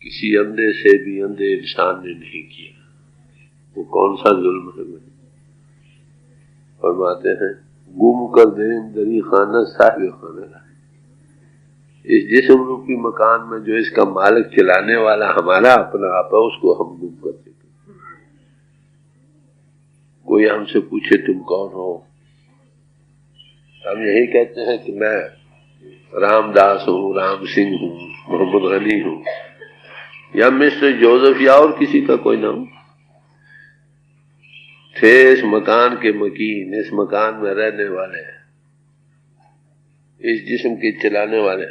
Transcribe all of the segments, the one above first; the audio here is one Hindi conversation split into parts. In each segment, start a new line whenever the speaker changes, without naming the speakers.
किसी अंधे से भी अंधे इंसान ने नहीं किया। वो कौन सा जुल्म है? फरमाते हैं गुम कर दे दरी खाना साहिब खाना। इस जिस्म रूपी मकान में जो इसका मालिक चलाने वाला हमारा अपना आप है, उसको हम गुम कर देते। कोई हमसे पूछे तुम कौन हो, हम यही कहते हैं कि मैं रामदास हूँ, राम सिंह हूँ, मोहम्मद गनी हूँ, या मिस्टर जोसेफ, या और किसी का कोई नाम। थे इस मकान के मकीन, इस मकान में रहने वाले, इस जिस्म के चलाने वाले,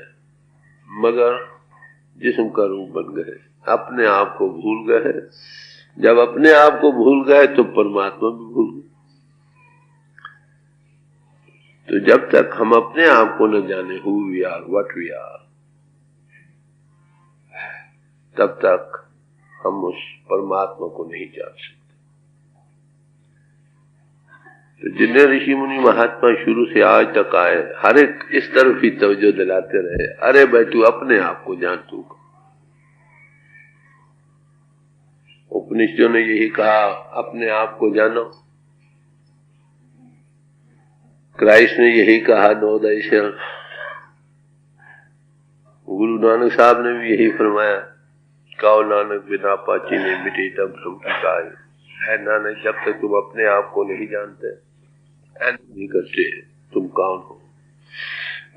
मगर जिस्म का रूप बन गए, अपने आप को भूल गए। जब अपने आप को भूल गए तो परमात्मा भी भूल गए। तो जब तक हम अपने आप को न जाने who we are, what we are, तब तक हम उस परमात्मा को नहीं जान सकते। तो जितने ऋषि मुनि महात्मा शुरू से आज तक आए, हर एक इस तरफ ही तवज्जो दिलाते रहे, अरे भाई तू अपने आप को जान। तू उपनिषदों ने यही कहा, अपने आप को जानो। क्राइस्ट ने यही कहा, नो दैसेल्फ। गुरु नानक साहब ने भी यही फरमाया, काओ नानक बिना पाची ने मिटे तब भ्रम की काय। है नानक, जब तक तुम अपने आप को नहीं जानते, नहीं करते तुम कौन हो,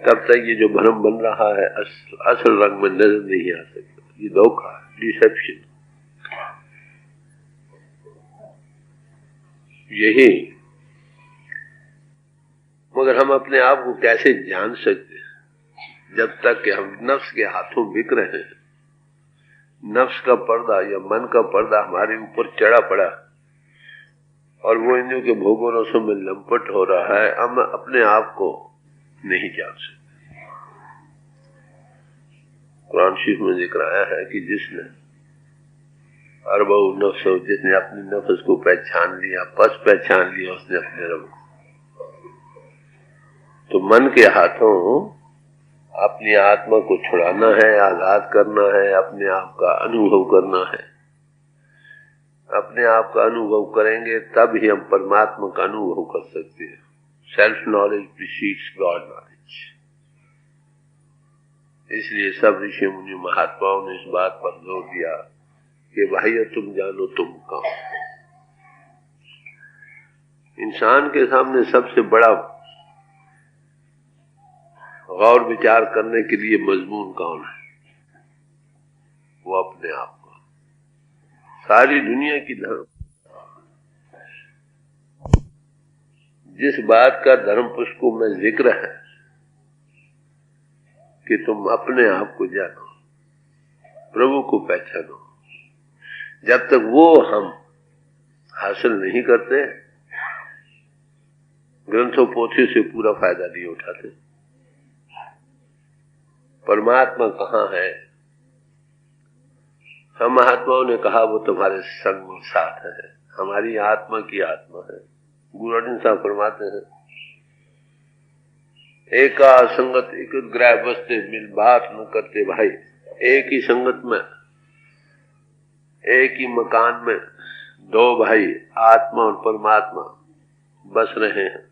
तब तक ये जो भ्रम बन रहा है असल रंग में नजर नहीं आ सकता। ये धोखा, डिसेप्शन। यही, मगर हम अपने आप को कैसे जान सकते हैं जब तक कि हम नफ्स के हाथों बिक रहे हैं। नफ्स का पर्दा या मन का पर्दा हमारे ऊपर चढ़ा पड़ा और वो इंद्रियों के भोगों रसों में लंपट हो रहा है, हम अपने आप को नहीं जान सकते। कुरान शरीफ में जिक्र आया है कि जिसने अरबऊ नफ्स, जिसने अपनी नफ्स को पहचान लिया, पहचान लिया उसने अपने रब को। तो मन के हाथों अपनी आत्मा को छुड़ाना है, आजाद करना है, अपने आप का अनुभव करना है। अपने आप का अनुभव करेंगे तब ही हम परमात्मा का अनुभव कर सकते हैं। Self knowledge precedes God knowledge. इसलिए सब ऋषि मुनि महात्माओं ने इस बात पर जोर दिया कि भाई तुम जानो तुम कौन। इंसान के सामने सबसे बड़ा गौर विचार करने के लिए मजमून कौन है? वो अपने आप को। सारी दुनिया की धर्म, जिस बात का धर्म पुस्तकों में जिक्र है कि तुम अपने आप को जानो, प्रभु को पहचानो, जब तक वो हम हासिल नहीं करते, ग्रंथों पोथी से पूरा फायदा नहीं उठाते। परमात्मा कहाँ है? हम महात्माओं ने कहा वो तुम्हारे संग और साथ है, हमारी आत्मा की आत्मा है। गुरु अर्जुन साहब फरमाते हैं, एका संगत एक ग्रह बसते मिल बात न करते भाई। एक ही संगत में, एक ही मकान में दो भाई आत्मा और परमात्मा बस रहे हैं,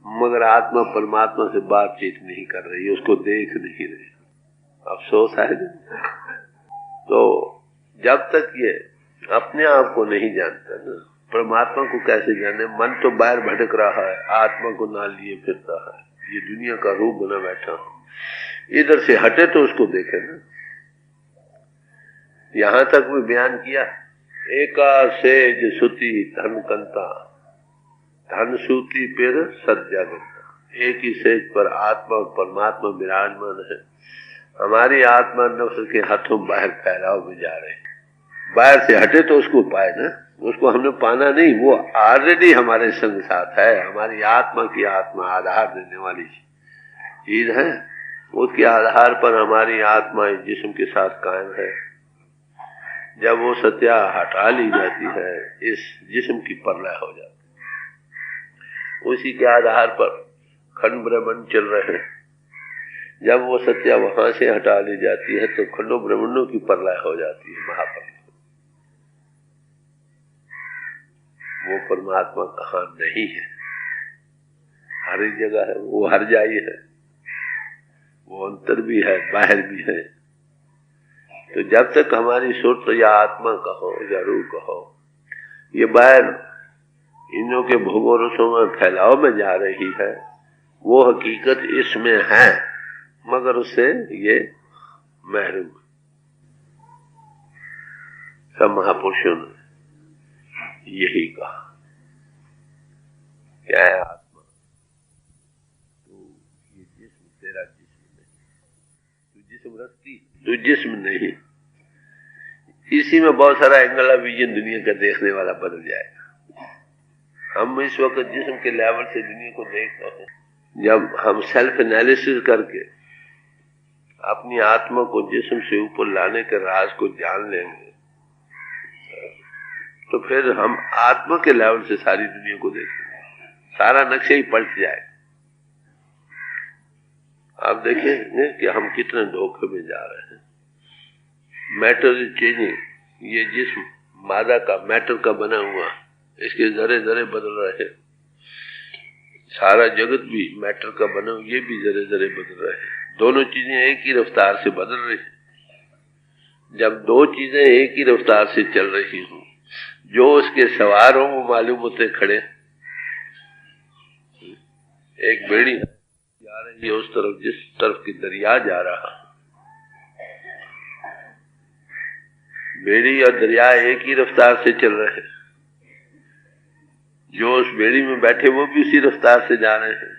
मगर आत्मा परमात्मा से बातचीत नहीं कर रही, उसको देख नहीं रही। अफसोस है। तो जब तक ये अपने आप को नहीं जानता ना, परमात्मा को कैसे जाने? मन तो बाहर भटक रहा है, आत्मा को ना लिए फिरता है, ये दुनिया का रूप बना बैठा। इधर से हटे तो उसको देखे ना। यहां तक भी बयान किया, एका सेज सुती धन कंता, धन सूती फिर सत्यागता। एक ही सेज पर आत्मा और परमात्मा विराजमान है। हमारी आत्मा नफ्स के हाथों बाहर फैलाव में जा रहे हैं। बाहर से हटे तो उसको पाए ना, उसको हमने पाना नहीं, वो ऑलरेडी हमारे संग साथ है। हमारी आत्मा की आत्मा आधार देने वाली चीज है, उसके आधार पर हमारी आत्मा इस जिस्म के साथ कायम है। जब वो सत्या हटा ली जाती है, इस जिस्म की परलय हो जाती है। उसी के आधार पर खंड ब्रह्मांड चल रहे हैं। जब वो सत्या वहां से हटा ली जाती है तो खंडों ब्रह्मांडों की प्रलय हो जाती है, महाप्रलय। वो परमात्मा कहाँ नहीं है, हर एक जगह है, वो हर जाई है, वो अंतर भी है बाहर भी है। तो जब तक हमारी सोच या आत्मा कहो या रूह कहो ये बाहर इनों के भोगों रसों में फैलाव में जा रही है, वो हकीकत इसमें है मगर उससे ये महरूम। सब महापुरुषों ने यही कहा, क्या है आत्मा? तो ये जिस्म तेरा जिस्म नहीं, तू जिस्म रखती, तू जिस्म नहीं। इसी में बहुत सारा एंगल ऑफ विजन दुनिया का देखने वाला बदल जाएगा। हम इस वक्त जिस्म के लेवल से दुनिया को देखते हैं, जब हम सेल्फ एनालिसिस करके अपनी आत्मा को जिस्म से ऊपर लाने के राज को जान लेंगे तो फिर हम आत्मा के लेवल से सारी दुनिया को देखेंगे, सारा नक्शा ही पलट जाएगा। आप देखेंगे कि हम कितने धोखे में जा रहे हैं। मैटर इज चेंजिंग, ये जिस्म मादा का मैटर का बना हुआ, इसके जरे जरे बदल रहे हैं। सारा जगत भी मैटर का बना हुआ, ये भी जरे जरे बदल रहे हैं। दोनों चीजें एक ही रफ्तार से बदल रही हैं। जब दो चीजें एक ही रफ्तार से चल रही हों, जो उसके सवार हों वो मालूम होते खड़े। एक बेड़ी जा रही है उस तरफ जिस तरफ की दरिया जा रहा, बेड़ी और दरिया एक ही रफ्तार से चल रहे हैं। जो उस बेड़ी में बैठे वो भी उसी रफ्तार से जा रहे हैं।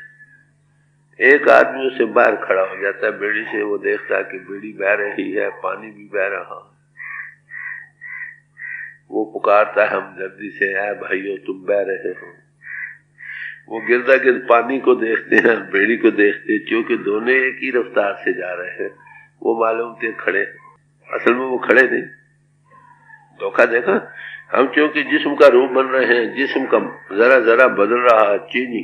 एक आदमी उसे बाहर खड़ा हो जाता है बेड़ी से, वो देखता है कि बेड़ी बह रही है, पानी भी बह रहा है। वो पुकारता है हमदर्दी से, है भाइयों तुम बह रहे हो। वो गिरदा गिर्द पानी को देखते हैं, बेड़ी को देखते हैं, क्योंकि दोनों एक ही रफ्तार से जा रहे हैं। वो मालूम थे खड़े, असल में वो खड़े नहीं। धोखा देखा। हम क्योंकि जिस्म का रूप बन रहे हैं, जिस्म का जरा जरा बदल रहा है चीनी,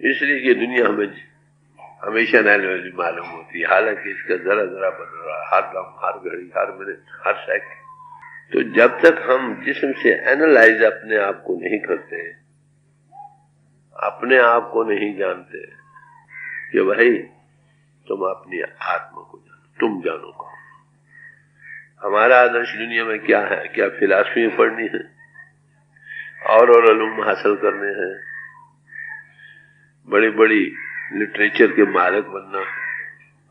इसलिए ये दुनिया हमें हमेशा नैन मालूम होती है, हालांकि इसका जरा जरा बदल रहा है, हर दम, हर घड़ी, हर मिनट, हर सेकंड। तो जब तक हम जिस्म से एनालाइज अपने आप को नहीं करते, अपने आप को नहीं जानते कि भाई तुम अपनी आत्मा को जानो, तुम जानो कौन। हमारा आदर्श दुनिया में क्या है? क्या फिलॉसफी पढ़नी है और इल्म हासिल करने हैं, बड़ी बड़ी लिटरेचर के मालिक बनना?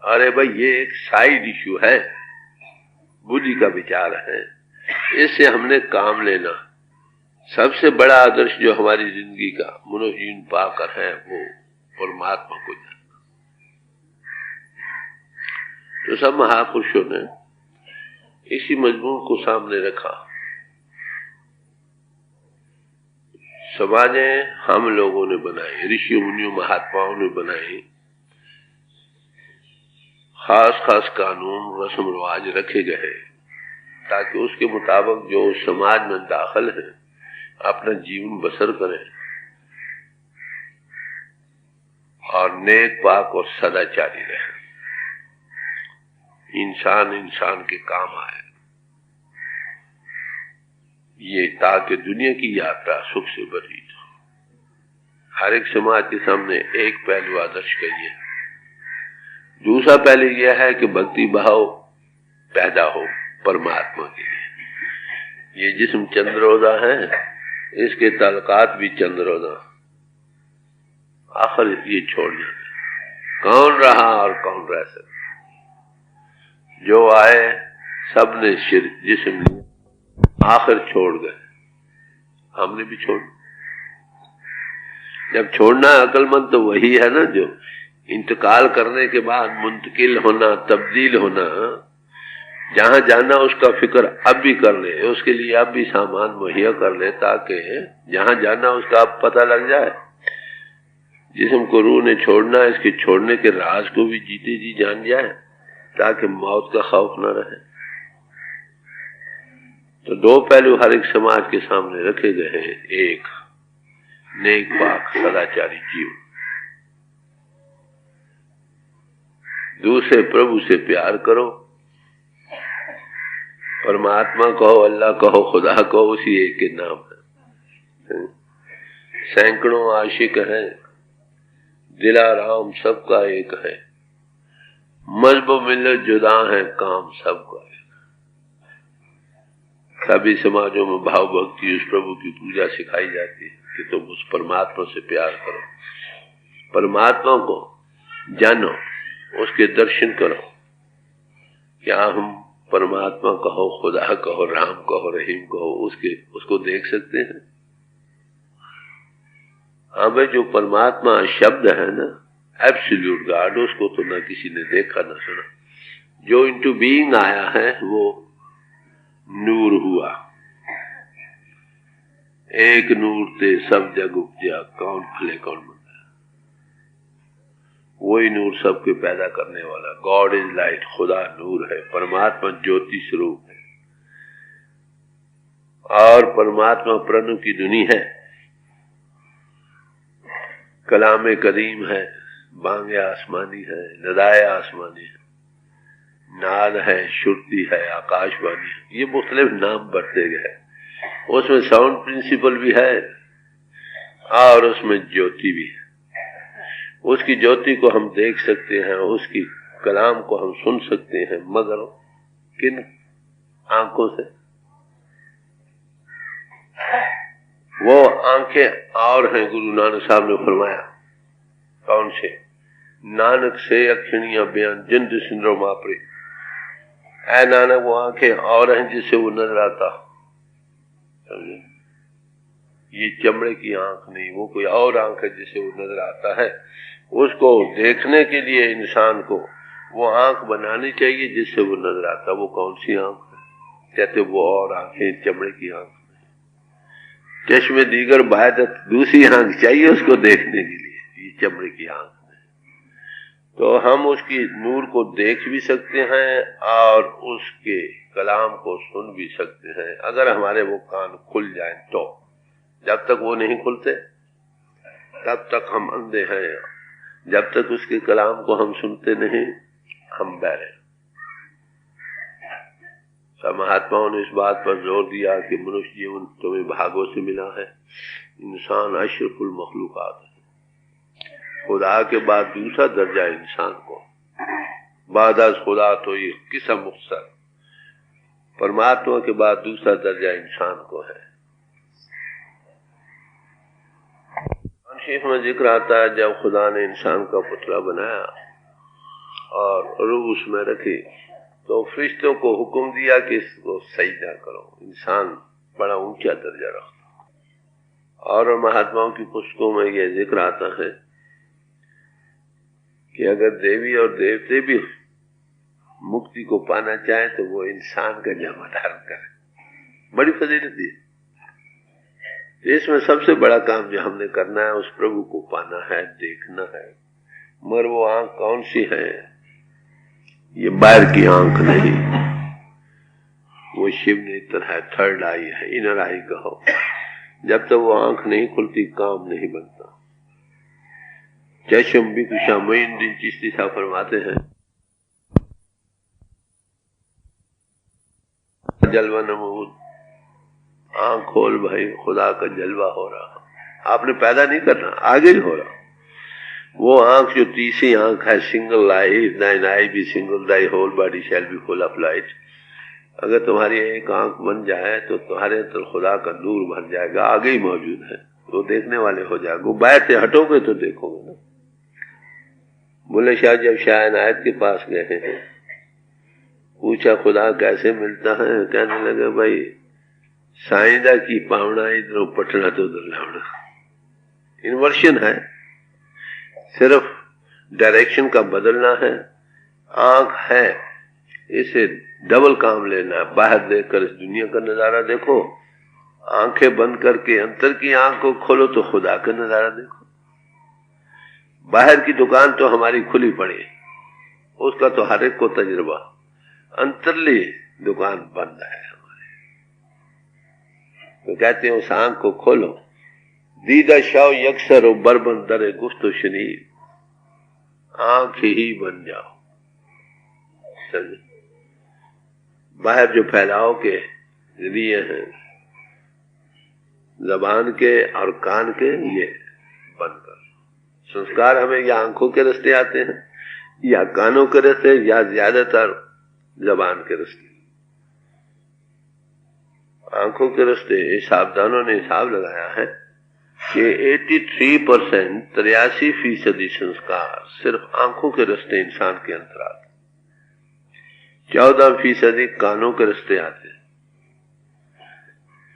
अरे भाई ये एक साइड इश्यू है, बुद्धि का विचार है, इससे हमने काम लेना। सबसे बड़ा आदर्श जो हमारी जिंदगी का मनोहीन पाकर है वो परमात्मा को जानना। तो सब महापुरुषों ने इसी मजमून को सामने रखा। समाजें हम लोगों ने बनाई, ऋषियों मुनियों महात्माओं ने बनाई, खास खास कानून रस्म रिवाज रखे गए ताकि उसके मुताबिक जो समाज में दाखिल है अपना जीवन बसर करें और नेक पाक और सदाचारी रहे, इंसान इंसान के काम आए। ये ताकि दुनिया की यात्रा सुख से भरी हो। हर एक समाज के सामने एक पहलू आदर्श का ये, दूसरा पहलू यह है कि भक्ति भाव पैदा हो परमात्मा के लिए। ये जिस्म चंद्रोदय है, इसके ताल्लुकात भी चंद्रोदय। आखिर ये छोड़ना कौन रहा और कौन रह सकता? जो आए सबने जिस्म लिया, आखिर छोड़ गए, हमने भी छोड़। जब छोड़ना अक्लमंद तो वही है ना जो इंतकाल करने के बाद मुंतकिल होना, तब्दील होना, जहां जाना उसका फिक्र अब भी कर ले, उसके लिए अब भी सामान मुहैया कर ले ताकि जहां जाना उसका अब पता लग जाए। जिस्म को रूह ने छोड़ना, इसके छोड़ने के राज को भी जीते जी जान जाए ताकि मौत का खौफ न रहे। तो दो पहलू हर एक समाज के सामने रखे गए हैं। एक, नेक पाक सदाचारी जीव, दूसरे प्रभु से प्यार करो, परमात्मा कहो, अल्लाह कहो, खुदा कहो, उसी एक के नाम है। सैकड़ों आशिक हैं, दिलाराम सबका एक है, मजहब मिल्लत जुदा है, काम सबका है। सभी समाजों में भाव भक्ति उस प्रभु की पूजा सिखाई जाती है कि तुम उस परमात्मा से प्यार करो, परमात्मा को जानो, उसके दर्शन करो। क्या हम परमात्मा कहो, खुदा कहो, राम कहो, रहीम कहो, उसको देख सकते हैं? हाँ भाई, जो परमात्मा शब्द है ना, एब्सोल्यूट गॉड, उसको तो ना किसी ने देखा ना सुना। जो इनटू बीइंग आया है वो नूर हुआ। एक नूर ते सब जग उपजा, कौन भले कौन मंदा। वही नूर सबके पैदा करने वाला। गॉड इज लाइट, खुदा नूर है, परमात्मा ज्योति स्वरूप है। और परमात्मा प्रणु की धुनी है, कलाम करीम है, बांगे आसमानी है, नदाए आसमानी है, नाद है, श्रुति है, आकाशवाणी है। ये मुख्तलिफ नाम बढ़ते गए। उसमें साउंड प्रिंसिपल भी है और उसमें ज्योति भी है। उसकी ज्योति को हम देख सकते हैं, उसकी कलाम को हम सुन सकते हैं, मगर किन आंखों से? वो आंखें और हैं। गुरु नानक साहब ने फरमाया, कौन से? नानक से अखिणियां बयान जिंद सिंदरो मापरे। ऐ नानक, वो आंखें और हैं जिससे वो नजर आता। ये चमड़े की आंख नहीं, वो कोई और आंख है जिससे वो नजर आता है। उसको देखने के लिए इंसान को वो आंख बनानी चाहिए जिससे वो नजर आता। वो कौन सी आंख है? कहते वो और आंखें, चमड़े की आंख नहीं। चश्मे दीगर बायदत, दूसरी आंख चाहिए उसको देखने के लिए, ये चमड़े की आंख नहीं। तो हम उसकी नूर को देख भी सकते हैं और उसके कलाम को सुन भी सकते हैं, अगर हमारे वो कान खुल जाएं तो। जब तक वो नहीं खुलते तब तक हम अंधे हैं। जब तक उसके कलाम को हम सुनते नहीं, हम बहरे। सब महात्माओं ने इस बात पर जोर दिया कि मनुष्य जीवन तुम्हें भागों से मिला है। इंसान अशरफुल मखलूकात है। खुदा के बाद दूसरा दर्जा इंसान को, बाद अज खुदा तो ये किस्म मुख्तर। परमात्मा के बाद दूसरा दर्जा इंसान को है। शेख में जिक्र आता है, जब खुदा ने इंसान का पुतला बनाया और रूह उसमें रखी तो फरिश्तों को हुक्म दिया कि इसको सजदा करो। इंसान बड़ा ऊंचा दर्जा रखता। और महात्माओं की पुस्तकों में यह जिक्र आता है कि अगर देवी और देवते भी मुक्ति को पाना चाहे तो वो इंसान का जन्म धारण करे। बड़ी फजीलत है। इसमें सबसे बड़ा काम जो हमने करना है, उस प्रभु को पाना है, देखना है। मगर वो आंख कौन सी है? ये बाहर की आंख नहीं, वो शिव नेत्र है, थर्ड आई है, इनर आई कहो। जब तक वो आंख नहीं खुलती काम नहीं बनता। चश्म भी कुछ मोइनुद्दीन चिश्ती साहब फरमाते हैं, जलवा नमूद, आंख खोल भाई, खुदा का जलवा हो रहा। आपने पैदा नहीं करना, आगे ही हो रहा। वो आंख जो तीसरी आंख है, single I, thine eye be single, thy whole body shall be full of light. अगर तुम्हारी एक आंख बन जाए तो तुम्हारे अंदर खुदा का नूर भर जाएगा, आगे ही मौजूद है, वो देखने वाले हो जाएगा। वो बाहर से हटोगे तो देखोगे ना। बुल्ले शाह जब शाह इनायत के पास गए हैं, पूछा खुदा कैसे मिलता है? कहने लगे भाई साइंदा की पावना इधर पटना तो उधर लावना। इन्वर्शन है, सिर्फ डायरेक्शन का बदलना है। आंख है, इसे डबल काम लेना है। बाहर देखकर इस दुनिया का नजारा देखो, आंखें बंद करके अंतर की आंख को खोलो तो खुदा का नजारा देखो। बाहर की दुकान तो हमारी खुली पड़ी, उसका तो हर एक को तजुर्बा। अंतरली दुकान बंद है हमारी। तो कहते हैं उस आंख को खोलो। दीदा शाह यकसर बरबन दरे गुफ्त शनीर, आंख ही बन जाओ। समझे? बाहर जो फैलाव के लिए हैं जबान के और कान के, ये बंद कर। संस्कार हमें या आंखों के रास्ते आते हैं या कानों के रास्ते या ज्यादातर जबान के रास्ते। आंखों के रास्ते सावधानों ने हिसाब लगाया है कि 83% 83% संस्कार सिर्फ आंखों के रास्ते इंसान के अंदर आते, 14% कानों के रास्ते आते,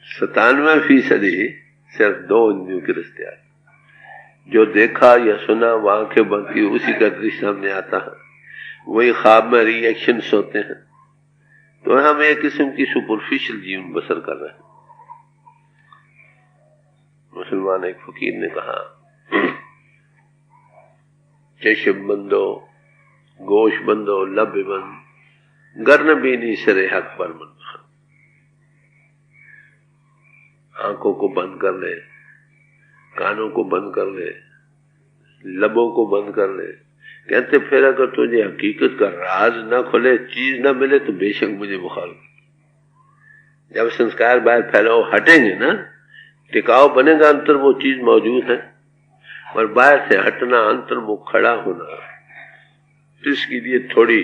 97% सिर्फ 2 इंद्रियों के रास्ते आते। जो देखा या सुना वो आंखें बंद की उसी का दृश्य सामने आता है, वही ख्वाब में रिएक्शंस होते हैं। तो हम एक किस्म की सुपरफिशियल जीवन बसर कर रहे हैं। मुसलमान एक फकीर ने कहा, चशम बंदो गोश बंदो लब बंद गर्न बीनी सरे हक पर मन। आंखों को बंद कर ले, कानों को बंद कर ले, लबों को बंद कर ले। कहते फिर अगर तुझे हकीकत का राज ना खुले, चीज ना मिले तो बेशक मुझे मुखालिफ। जब संस्कार बाहर फैलाओ हटेंगे ना, टिकाव बनेगा, अंतर वो चीज मौजूद है। और बाहर से हटना, अंतर वो खड़ा होना, तो इसके लिए थोड़ी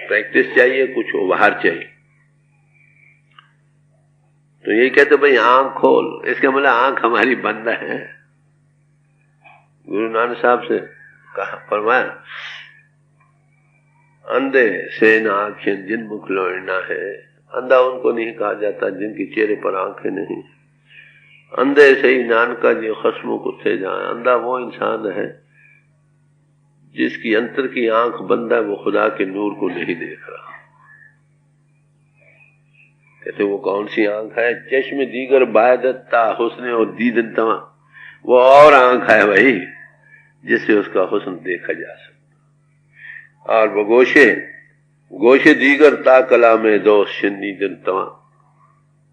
प्रैक्टिस चाहिए, कुछ बाहर चाहिए। तो यही कहते भाई आंख खोल, इसका मतलब आंख हमारी बंद है। गुरु नानक साहब से कहा, फरमाया, अंधे से न आंखें जिन मुख लोड़ना है। अंधा उनको नहीं कहा जाता जिनके चेहरे पर आंखें नहीं। अंधे से ही नानका जी खस्मों को थे जाए। अंधा वो इंसान है जिसकी अंतर की आंख बंद है, वो खुदा के नूर को नहीं देख रहा। कहते वो कौन सी आंख है? चश्म दीगर बायदत्ता हुस्न और दीदन तमा। वो और आंख है भाई जिससे उसका हुस्न देखा जा सकता। और वो गोशे दीगर ता कला में दोष नीदन तमा।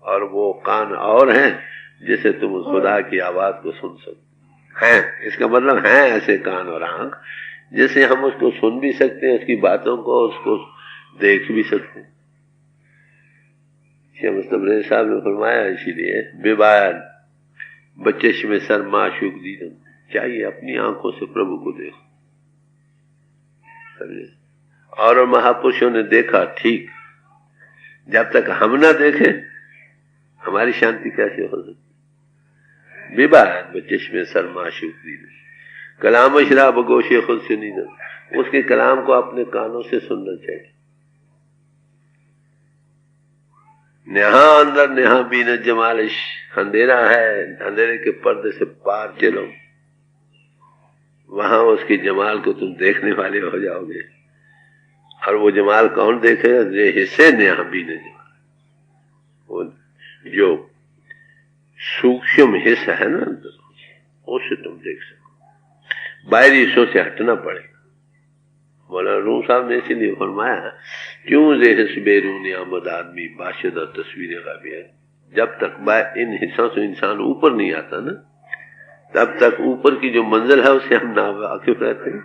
और वो कान और हैं जिसे तुम खुदा की आवाज को सुन सकते हैं। इसका मतलब है ऐसे कान और आंख जिससे हम उसको सुन भी सकते हैं, उसकी बातों को उसको देख भी सकते हैं। शेख मुस्तफा साहब ने फरमाया, इसीलिए बेबायन बच्चे में सर माशूक दीदन चाहिए, अपनी आंखों से प्रभु को देखो। और महापुरुषों ने देखा, ठीक, जब तक हम ना देखें हमारी शांति कैसे हो सकती? बेबायन बच्चे में सर माशूक दीदन कलाम शराब गोशे खुद से नीदन। उसके कलाम को अपने कानों से सुनना चाहिए। नेहा अंदर नेहा बीन जमालिश, अंधेरा है, अंधेरे के पर्दे से पार चलो, वहां उसके जमाल को तुम देखने वाले हो जाओगे। और वो जमाल कौन देखेगा? ये हिस्से नेहा बीन जमाल, वो जो सूक्ष्म हिस्सा है ना अंदर, उससे तुम देख सको। बाहरी हिस्सों से हटना पड़ेगा। मौलाना रूम साहब ने इसीलिए फरमाया, क्यों जेहस बेरून आमद आदमी बाशिदा तस्वीर गाबी है। जब तक इन हिस्सों से इंसान ऊपर नहीं आता ना, तब तक ऊपर की जो मंजिल है उससे हम ना वाकिफ रहते हैं।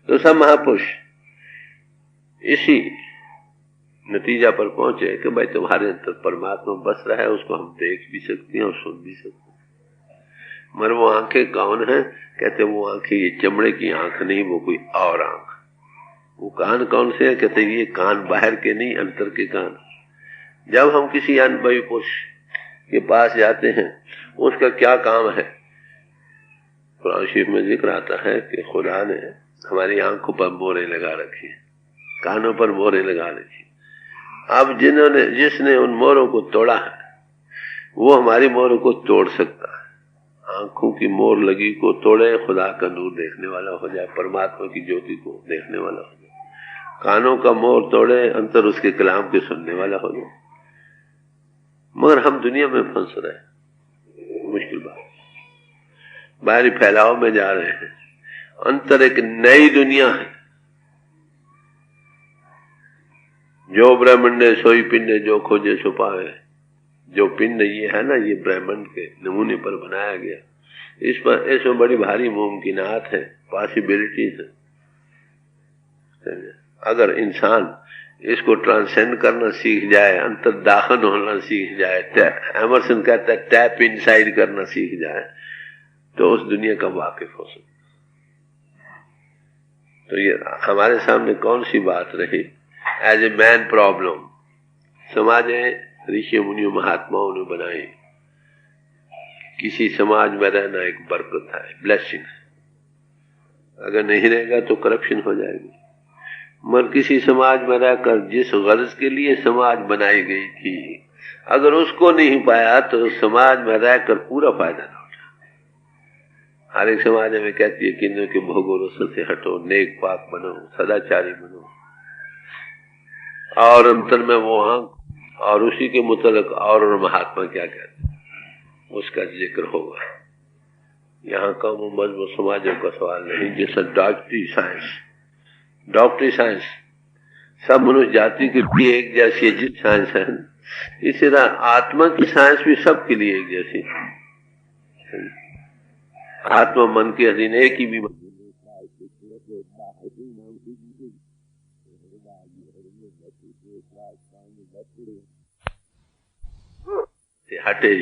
तो सब महापुरुष इसी नतीजा पर पहुंचे कि भाई तुम्हारे अंदर परमात्मा बस रहा है, उसको हम देख भी सकते हैं और सुन भी सकते हैं। मगर वो आंखें कौन है? कहते वो आंखें ये चमड़े की आंख नहीं, वो कोई और आंख। वो कान कौन से है? कहते ये कान बाहर के नहीं, अंतर के कान। जब हम किसी अनुभवी पुरुष के पास जाते हैं, उसका क्या काम है? कुरान शरीफ में जिक्र आता है कि खुदा ने हमारी आंखों पर मोहरें लगा रखी, कानों पर मोहरें लगा रखी। अब जिसने उन मोहरों को तोड़ा है, वो हमारी मोहरों को तोड़ सकता है। आंखों की मोहर लगी को तोड़े, खुदा का नूर देखने वाला हो जाए, परमात्मा की ज्योति को देखने वाला हो जाए। कानों का मोहर तोड़े, अंतर उसके कलाम के सुनने वाला हो जाए। मगर हम दुनिया में फंस रहे हैं, मुश्किल बात। बाहरी फैलाव में जा रहे हैं। अंतर एक नई दुनिया है। जो ब्रह्मंडे सोई पिंडे जो खोजे छुपाए। जो पिंड ये है ना, ये ब्रह्मांड के नमूने पर बनाया गया। इसमें बड़ी भारी मुमकिनात है, पॉसिबिलिटीज है। अगर इंसान इसको ट्रांसेंड करना सीख जाए, अंतर्दाखन होना सीख जाए, एमरसन कहता है टैप इनसाइड करना सीख जाए, तो उस दुनिया का वाकिफ हो सकता। तो ये हमारे सामने कौन सी बात रही? एज ए मैन प्रॉब्लम समाज ऋषि मुनियों महात्माओं ने बनाई। किसी समाज में रहना एक बरकत है, ब्लेसिंग। अगर नहीं रहेगा तो करप्शन हो जाएगी। मगर किसी समाज में रहकर जिस गर्ज के लिए समाज बनाई गई थी, अगर उसको नहीं पाया तो समाज में रहकर पूरा फायदा ना उठा। हर एक समाज में कहती है कि इन्हों के भोग और रस से हटो, नेक पाक बनो, सदाचारी बनो, और अंतर में वो और उसी के मुतलक और महात्मा क्या कहते हैं उसका जिक्र होगा। यहाँ कम मजबूत समाजों का सवाल नहीं। जैसा डॉक्टरी साइंस सब मनुष्य जाति के लिए एक जैसी जित साइंस है, इसी तरह आत्मा की साइंस भी सबके लिए एक जैसी। आत्मा मन के अधीन एक ही भी हटे।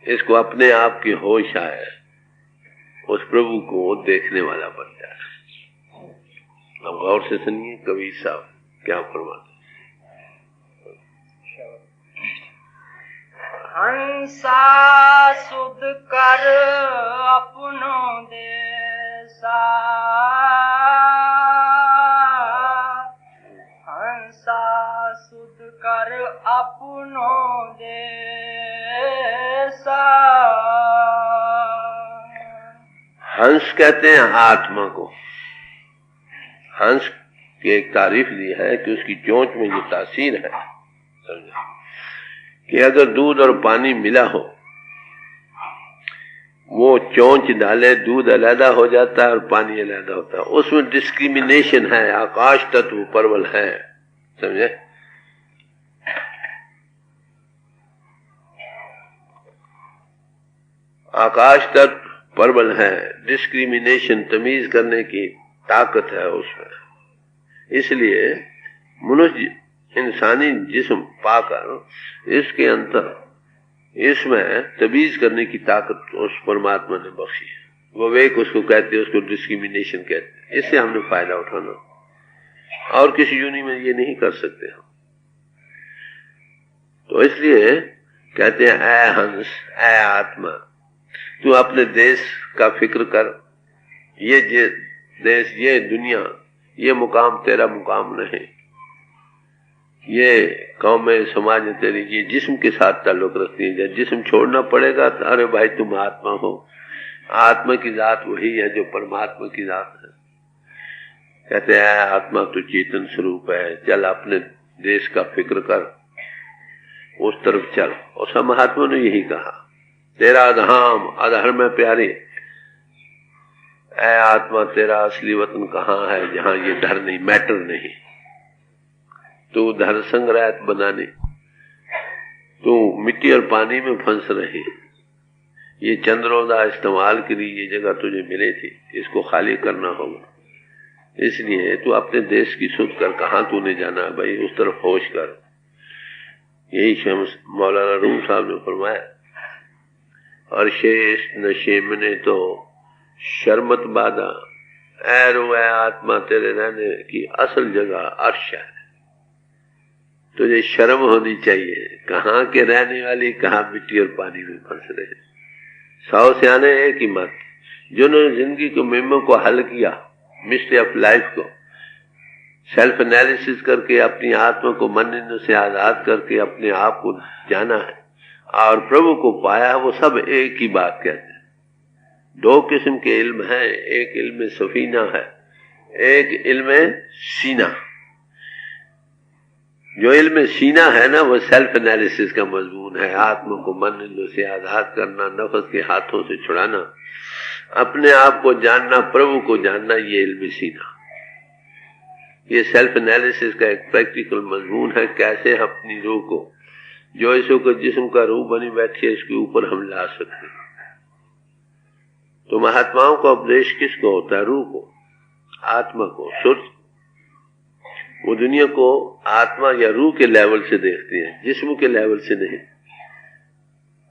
इसको अपने आप की होश आए, उस प्रभु को देखने वाला बन जाए। अब गौर से सुनिए कबीर साहब क्या फरमाते।
हंसा सुध कर अपनो देसा, हंसा सुध कर अपनो देसा।
हंस कहते हैं आत्मा को। हंस की एक तारीफ दी है कि उसकी चोंच में ये तासीर है, समझा, कि अगर दूध और पानी मिला हो, वो चोंच डाले, दूध अलहदा हो जाता है और पानी अलहदा होता है। उसमें डिस्क्रिमिनेशन है, आकाश तत्व प्रबल है, समझे। आकाश तत्व प्रबल है, डिस्क्रिमिनेशन तमीज करने की ताकत है उसमें। इसलिए मनुष्य इंसानी जिस्म पाकर इसके अंतर इसमें तमीज करने की ताकत उस परमात्मा ने बख्शी है। वो विवेक उसको कहते हैं, उसको डिस्क्रिमिनेशन कहते हैं। इससे हमने फायदा उठाना, और किसी यूनि में ये नहीं कर सकते हम। तो इसलिए कहते हैं ऐ हंस, ऐ आत्मा, तू अपने देश का फिक्र कर। ये देश, ये दुनिया, ये मुकाम तेरा मुकाम नहीं। ये कौमें, समाज तेरी ये जिस्म के साथ ताल्लुक रखती है। जब जिस्म छोड़ना पड़ेगा तो अरे भाई तुम आत्मा हो। आत्मा की जात वही है जो परमात्मा की जात है। कहते हैं आत्मा तो चेतन स्वरूप है, चल अपने देश का फिक्र कर, उस तरफ चल। और सब महात्मा ने यही कहा, तेरा धाम अधर में प्यारे, ऐ आत्मा तेरा असली वतन कहाँ है जहां ये डर नहीं, मैटर नहीं। तू धर संग्रह बनाने, तू मिट्टी और पानी में फंस रही। ये चंद्रोदय इस्तेमाल के लिए ये जगह तुझे मिली थी, इसको खाली करना होगा। इसलिए तू अपने देश की सुध कर, कहाँ तूने जाना है भाई, उस तरफ होश कर। यही शम्स मौलाना रूम साहब ने फरमाया, और शेष नशे में तो शर्मत बादा, ऐ रोए आत्मा तेरे रहने की असल जगह अर्श है। तुझे शर्म होनी चाहिए, कहाँ के रहने वाली, कहाँ मिट्टी और पानी में फंस रहे। 100 सियाने एक ही मत, जिन्होंने जिंदगी के मुहिमों को हल किया, मिस्ट्री ऑफ लाइफ को सेल्फ एनालिसिस करके, अपनी आत्मा को मन से आजाद करके अपने आप को जाना है और प्रभु को पाया, वो सब एक ही बात कहते हैं। 2 किस्म के इल्म हैं, एक इल्म सफीना है, एक इल्म सीना। जो इल्म सीना है ना, वो सेल्फ एनालिसिस का मजमून है। आत्मा को मन से आजाद करना, नफ्स के हाथों से छुड़ाना, अपने आप को जानना, प्रभु को जानना, ये इल्म सीना। ये सेल्फ एनालिसिस का एक प्रैक्टिकल मजमून है। कैसे अपनी रूह को, जो इसो को जिस्म का रूह बनी बैठी है, इसके ऊपर हम ला सकते हैं। तो महात्माओं का उपदेश किसको होता है? रूह को, आत्मा को, सुर। वो दुनिया को आत्मा या रूह के लेवल से देखती है, जिस्म के लेवल से नहीं।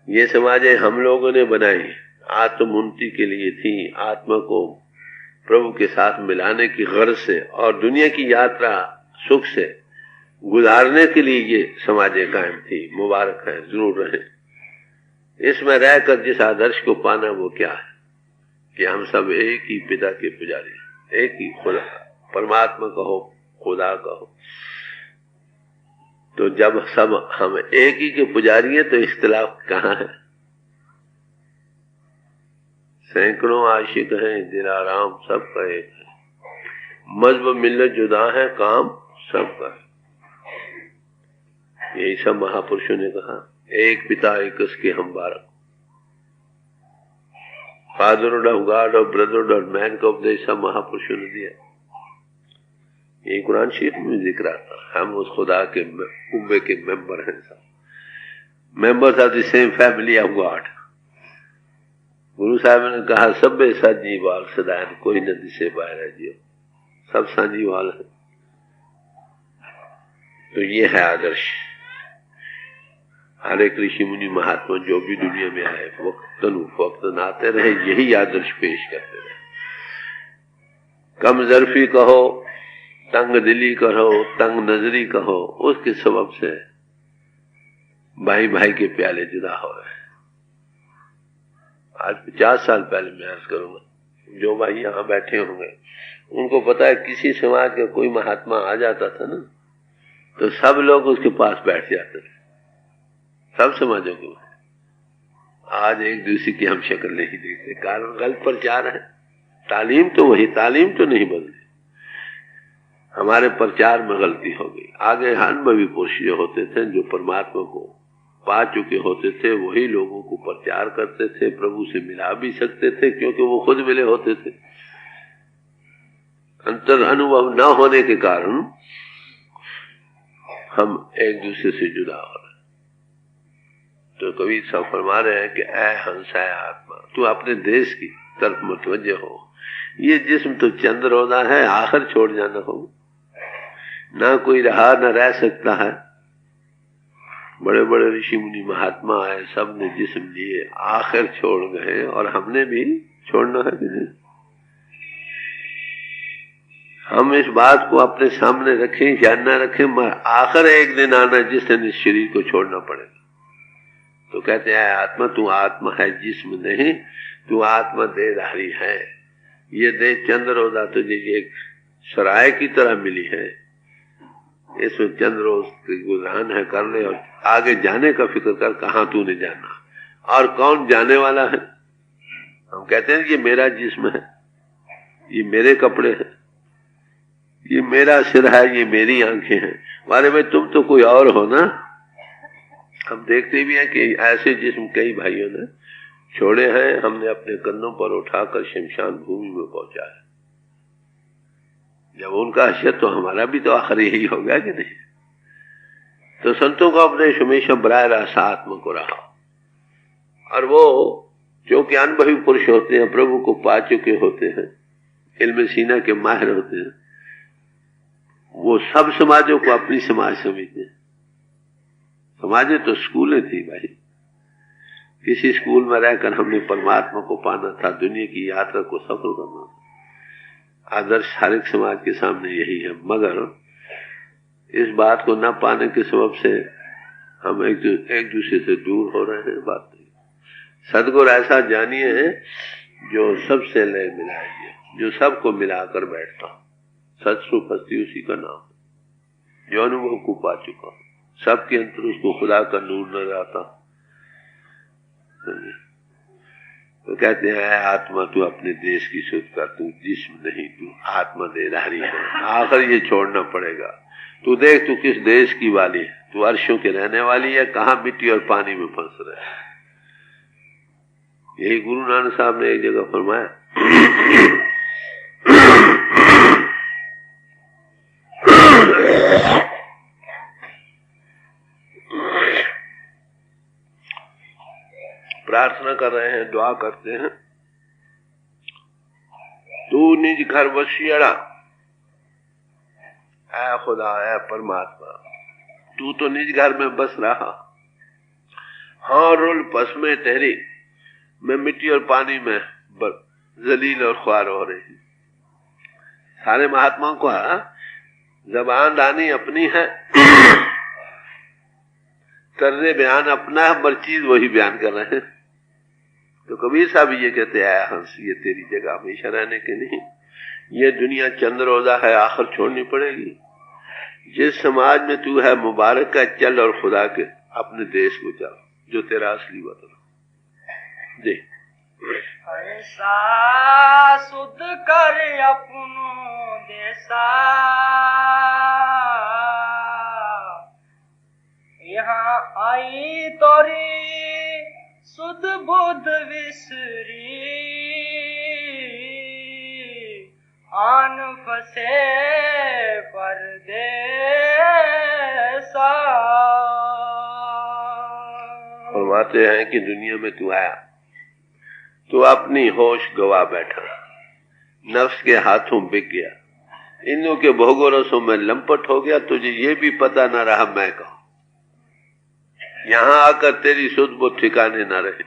ये समाजें हम लोगों ने बनाई, आत्मोन्नति के लिए थी, आत्मा को प्रभु के साथ मिलाने की गर्ज से और दुनिया की यात्रा सुख से गुजारने के लिए ये समाजें कायम थी। मुबारक है, जरूर रहे। इसमें रहकर जिस आदर्श को पाना वो क्या है कि हम सब एक ही पिता के पुजारी, एक ही खुदा, परमात्मा कहो, खुदा कहो। तो जब सब हम एक ही के पुजारी हैं तो इख्तिलाफ कहाँ है? सैकड़ों आशिक हैं, दिलाराम सबका एक है, मजहब मिल्लत जुदा है, काम सबका है। यही सब महापुरुषों ने कहा, एक पिता एक उसके हम बारक। फादरहुड ऑफ गॉड और ब्रदरहुड ऑफ मैन का उपदेश सब महापुरुषों ने दिया। ये कुरान शरीफ में जिक्र आता, हम उस खुदा के उम्मे के मेंबर हैं, सब members of the same family of God. गुरु साहब ने कहा, सबे साझी वाल सदान, कोई नदी से बाहर है जियो, सब साझी वाल है। तो ये है आदर्श। हर एक ऋषि मुनि महात्मा जो भी दुनिया में आए, वक्तन आते रहे, यही आदर्श पेश करते रहे। कम जरफी कहो, तंग दिली कहो, तंग नजरी कहो, उसके सबब से भाई भाई के प्याले जुदा हो रहे हैं। आज 50 साल पहले मैं अर्ज करूंगा, जो भाई यहाँ बैठे होंगे उनको पता है, किसी समाज का कोई महात्मा आ जाता था ना, तो सब लोग उसके पास बैठ जाते थे, सब समाजों को। आज एक दूसरे की हम शक्ल नहीं देखते, कारण गलत प्रचार है। तालीम तो वही, तालीम तो नहीं बदली, हमारे प्रचार में गलती हो गई। आगे अनुभवी पुरुष जो होते थे, जो परमात्मा को पा चुके होते थे, वही लोगों को प्रचार करते थे, प्रभु से मिला भी सकते थे, क्योंकि वो खुद मिले होते थे। अंतर अनुभव न होने के कारण हम एक दूसरे से जुदा हो रहे। तो कबीर साहब फरमा रहे हैं कि ऐ हंस ऐ आत्मा, तू अपने देश की तरफ मुतवज्जे हो। ये जिस्म तो चंद रोजा है, आखिर छोड़ जाना हो, ना कोई रहा न रह सकता है। बड़े बड़े ऋषि मुनि महात्मा आए, सब ने जिस्म लिए, आखिर छोड़ गए, और हमने भी छोड़ना है कि नहीं? हम इस बात को अपने सामने रखें या न रखें, मगर आखिर एक दिन आना जिस दिन इस शरीर को छोड़ना पड़ेगा। तो कहते हैं आत्मा, तू आत्मा है, जिस्म नहीं, तू आत्मा देहधारी है। ये देह चंद रोजा तुझे एक सराय की तरह मिली है, इसमें चंद रोज की गुजरान है, कर ले, और आगे जाने का फिक्र कर, कहाँ तूने जाना और कौन जाने वाला है। हम कहते हैं ये मेरा जिस्म है, ये मेरे कपड़े हैं, ये मेरा सिर है, ये मेरी आंखें हैं। वाले भाई तुम तो कोई और हो ना। हम देखते भी हैं कि ऐसे जिस्म कई भाइयों ने छोड़े हैं, हमने अपने कंधों पर उठाकर शमशान भूमि में पहुंचा है। जब उनका हश्र तो हमारा भी तो आखिर यही होगा कि नहीं। तो संतों का उपदेश हमेशा बराह रास्त आत्मा को रहा, और वो जो कि अनुभवी पुरुष होते हैं, प्रभु को पा चुके होते हैं, इल्म सीना के माहिर होते हैं, वो सब समाजों को अपनी समाज समझते हैं। समाजें तो स्कूलें थी भाई, किसी स्कूल में रहकर हमने परमात्मा को पाना था, दुनिया की यात्रा को सफल करना था। आदर्श हर एक समाज के सामने यही है, मगर इस बात को न पाने के सबब से हम एक दूसरे से दूर हो रहे हैं। बात नहीं, सदगुरु ऐसा जानिए है जो सबसे लय मिलाइए, जो सबको मिलाकर बैठता। सतसुख हस्ती उसी का नाम है, जो अनुभव को पा चुका, सबके अंतर उसको खुदा का नूर नजर आता। तो कहते हैं आत्मा तू अपने देश की सुध कर, तू जिस्म नहीं, तू आत्मा देहधारी है। आखिर ये छोड़ना पड़ेगा। तू देख तू किस देश की वाली है, तू अर्शों के रहने वाली है, कहाँ मिट्टी और पानी में फंस रहा है। यही गुरु नानक साहब ने एक जगह फरमाया, प्रार्थना कर रहे हैं, दुआ करते हैं, तू निज घर वसियड़ा ऐ खुदा, ऐ परमात्मा, तू तो निज घर में बस रहा, हाँ रुल पस में ठहरी, मैं मिट्टी और पानी में जलील और ख्वार हो रही। सारे महात्माओं को जबान दानी अपनी है, तर्रे बयान अपना है, हर चीज वही बयान कर रहे हैं। तो कबीर साहब ये कहते हैं, हंस ये तेरी जगह हमेशा रहने के नहीं, ये दुनिया चंद रोजा है, आखिर छोड़नी पड़ेगी। जिस समाज में तू है मुबारक का, चल और खुदा के अपने देश को चल, जो तेरा असली वतन। जी
हंसा सुध कर अपनो देसा, यहाँ आई तोरी सुध बुध विसरी, आन फसे परदेसा।
फरमाते हैं कि दुनिया में तू आया तो अपनी होश गवा बैठा, नफ्स के हाथों बिक गया, इन्हों के भोगों रसों में लंपट हो गया, तुझे ये भी पता न रहा मैं कहूं। यहां आकर तेरी सुध बुध ठिकाने न रहे,